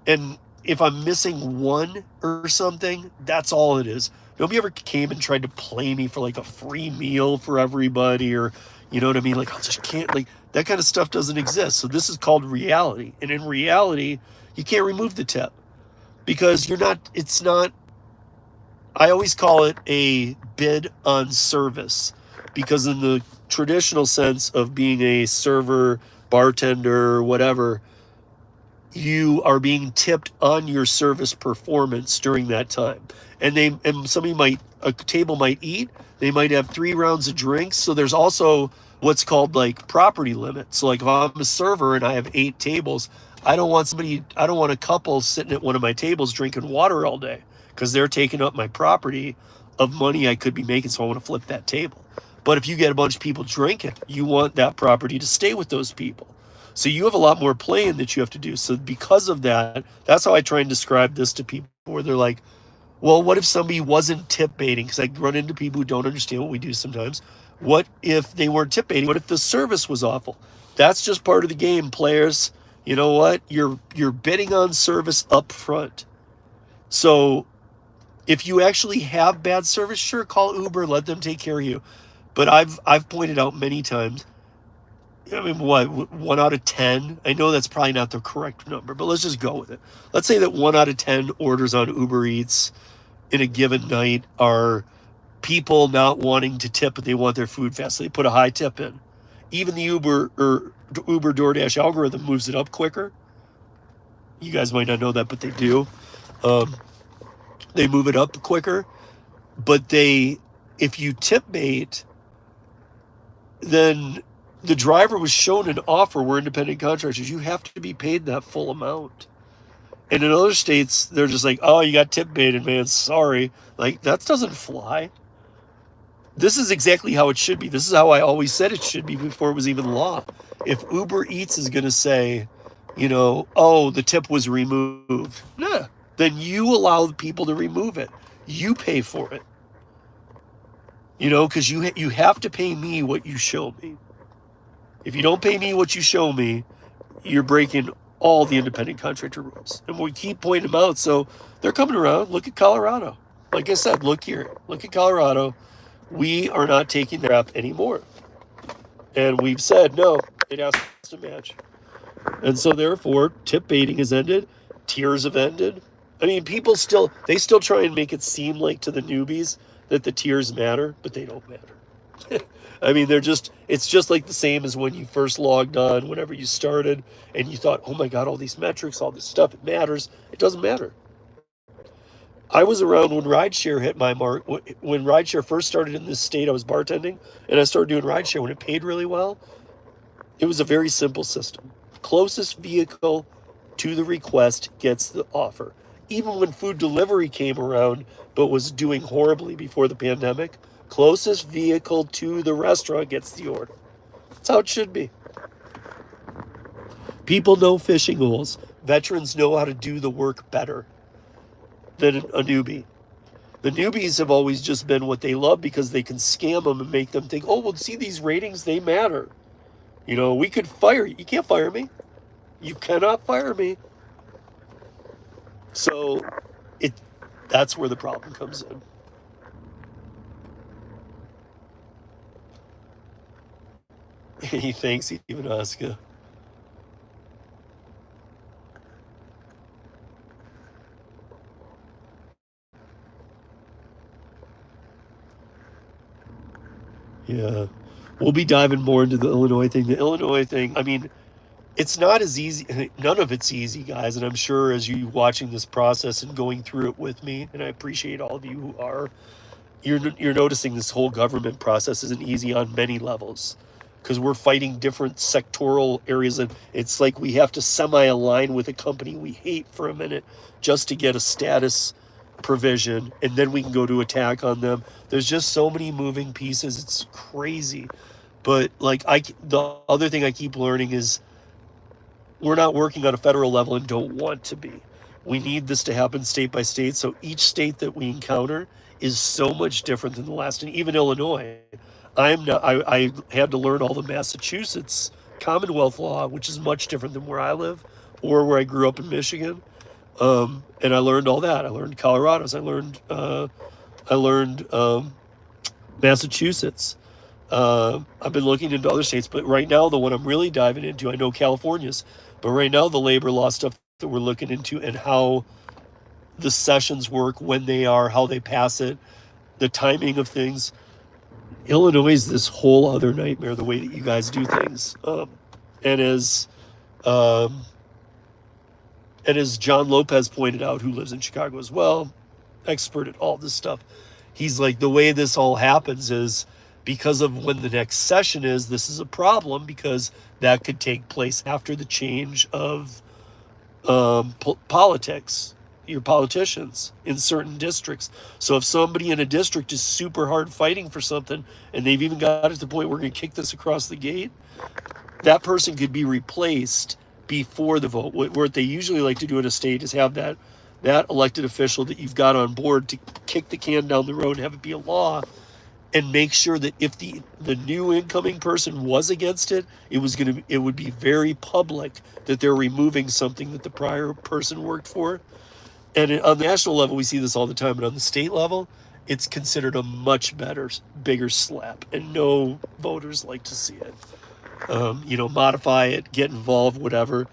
S1: And if I'm missing one or something, that's all it is. Nobody ever came and tried to play me for like a free meal for everybody, or, you know what I mean? Like, I just can't, like, that kind of stuff doesn't exist. So this is called reality. And in reality, you can't remove the tip because I always call it a bid on service, because in the traditional sense of being a server, bartender, whatever, you are being tipped on your service performance during that time. And a table might eat, they might have 3 rounds of drinks. So there's also what's called like property limits. So like if I'm a server and I have 8 tables, I don't want a couple sitting at one of my tables drinking water all day, because they're taking up my property of money I could be making, so I want to flip that table. But if you get a bunch of people drinking, you want that property to stay with those people. So you have a lot more playing that you have to do. So because of that, that's how I try and describe this to people, where they're like, Well, what if somebody wasn't tip baiting? Because I run into people who don't understand what we do sometimes. What if they weren't tip baiting? What if the service was awful? That's just part of the game, players. You know what? You're bidding on service up front. So if you actually have bad service, sure, call Uber, let them take care of you. But I've pointed out many times, I mean, what, 1 out of 10? I know that's probably not the correct number, but let's just go with it. Let's say that 1 out of 10 orders on Uber Eats in a given night are people not wanting to tip, but they want their food fast. So they put a high tip in. Even the Uber DoorDash algorithm moves it up quicker. You guys might not know that, but they do. They move it up quicker. But if you tip bait, then the driver was shown an offer. We're independent contractors. You have to be paid that full amount. And in other states, they're just like, oh, you got tip baited, man. Sorry. Like, that doesn't fly. This is exactly how it should be. This is how I always said it should be before it was even law. If Uber Eats is going to say, oh, the tip was removed, nah, then you allow people to remove it. You pay for it. Because you have to pay me what you show me. If you don't pay me what you show me, you're breaking all the independent contractor rules. And we keep pointing them out. So they're coming around. Look at Colorado. Like I said, look here. Look at Colorado. We are not taking the crap anymore. And we've said, no, it has to match. And so therefore, tip baiting has ended. Tiers have ended. I mean, they still try and make it seem like to the newbies that the tiers matter, but they don't matter. I mean, it's just like the same as when you first logged on, whenever you started, and you thought, oh my God, all these metrics, all this stuff, it matters. It doesn't matter. I was around when Rideshare hit my mark. When Rideshare first started in this state, I was bartending, and I started doing Rideshare when it paid really well. It was a very simple system. Closest vehicle to the request gets the offer. Even when food delivery came around, but was doing horribly before the pandemic, closest vehicle to the restaurant gets the order. That's how it should be. People know fishing holes. Veterans know how to do the work better than a newbie. The newbies have always just been what they love because they can scam them and make them think, oh, well, see, these ratings, they matter. We could fire you. You can't fire me. You cannot fire me. So that's where the problem comes in. He thanks even Oscar. Yeah. We'll be diving more into the Illinois thing. The Illinois thing, I mean, it's not as easy. None of it's easy, guys. And I'm sure as you watching this process and going through it with me, and I appreciate all of you who are, you're noticing this whole government process isn't easy on many levels because we're fighting different sectoral areas. And it's like we have to semi-align with a company we hate for a minute just to get a status provision, and then we can go to attack on them. There's just so many moving pieces. It's crazy. But the other thing I keep learning is we're not working on a federal level and don't want to be. We need this to happen state by state. So each state that we encounter is so much different than the last. And even Illinois, I had to learn all the Massachusetts Commonwealth law, which is much different than where I live or where I grew up in Michigan. And I learned all that. I learned Colorado's. I learned Massachusetts. I've been looking into other states, but right now the one I'm really diving into, I know California's, but right now the labor law stuff that we're looking into and how the sessions work, when they are, how they pass it, the timing of things. Illinois is this whole other nightmare, the way that you guys do things. And as John Lopez pointed out, who lives in Chicago as well, expert at all this stuff, he's like, the way this all happens is because of when the next session is, this is a problem because that could take place after the change of politics, your politicians in certain districts. So if somebody in a district is super hard fighting for something and they've even got it to the point where we're going to kick this across the gate, that person could be replaced before the vote. What they usually like to do in a state is have that that elected official that you've got on board to kick the can down the road and have it be a law, and make sure that if the new incoming person was against it, it would be very public that they're removing something that the prior person worked for. And on the national level, we see this all the time, but on the state level, it's considered a much bigger slap, and no voters like to see it. Modify it, get involved, whatever.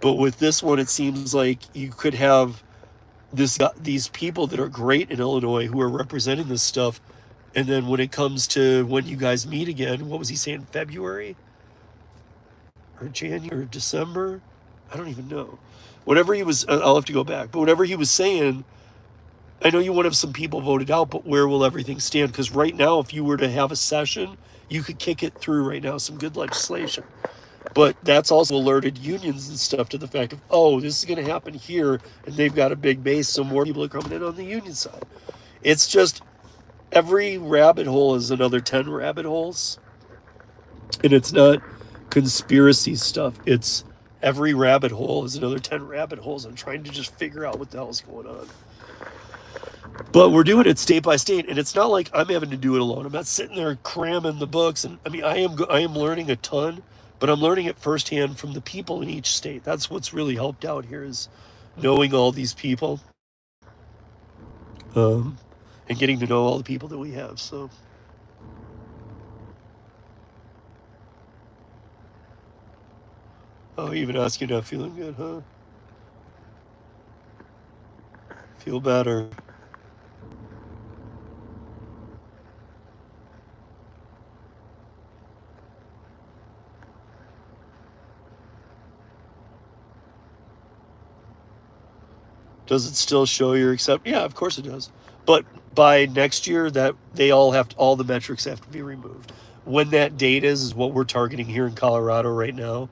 S1: But with this one, it seems like you could have these people that are great in Illinois who are representing this stuff, and then when it comes to when you guys meet again, what was he saying, February or January or December? I don't even know. Whatever he was, I'll have to go back. But whatever he was saying, I know you want to have some people voted out, but where will everything stand? Because right now, if you were to have a session, you could kick it through right now, some good legislation. But that's also alerted unions and stuff to the fact of, oh, this is going to happen here, and they've got a big base, so more people are coming in on the union side. It's just every rabbit hole is another 10 rabbit holes. And it's not conspiracy stuff. It's every rabbit hole is another 10 rabbit holes. I'm trying to just figure out what the hell's going on. But we're doing it state by state, and it's not like I'm having to do it alone. I'm not sitting there cramming the books. And I mean, I am learning a ton, but I'm learning it firsthand from the people in each state. That's what's really helped out here, is knowing all these people, and getting to know all the people that we have. So. Oh, even ask you not feeling good, huh? Feel better. Does it still show your accept? Yeah, of course it does. But by next year, that all the metrics have to be removed. When that date is what we're targeting here in Colorado right now.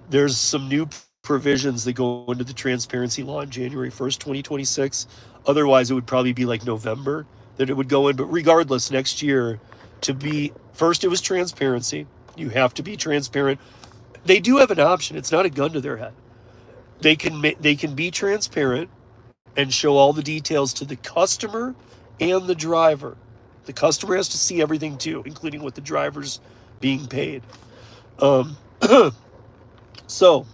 S1: There's some new provisions that go into the transparency law on January 1st, 2026. Otherwise, it would probably be like November that it would go in. But regardless, next year, first it was transparency. You have to be transparent. They do have an option. It's not a gun to their head. They can be transparent and show all the details to the customer and the driver. The customer has to see everything too, including what the driver's being paid. So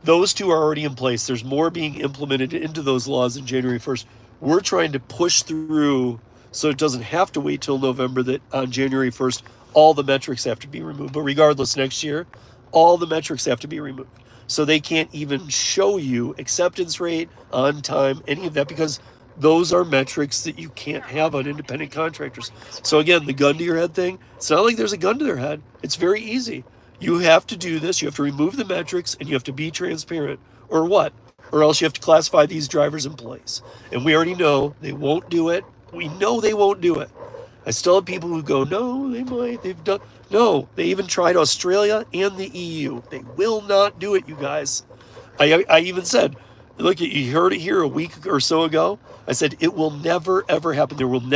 S1: those two are already in place. There's more being implemented into those laws in January 1st. We're trying to push through so it doesn't have to wait till November, that on January 1st, all the metrics have to be removed. But regardless, next year, all the metrics have to be removed. So they can't even show you acceptance rate, on time, any of that, because those are metrics that you can't have on independent contractors. So again, the gun to your head thing, it's not like there's a gun to their head. It's very easy. You have to do this. You have to remove the metrics, and you have to be transparent. Or what? Or else you have to classify these drivers employees. And we already know they won't do it. We know they won't do it. I still have people who go, no, they might. They've done. No, they even tried Australia and the EU. They will not do it, you guys. I even said, look, you heard it here a week or so ago. I said, it will never, ever happen. There will never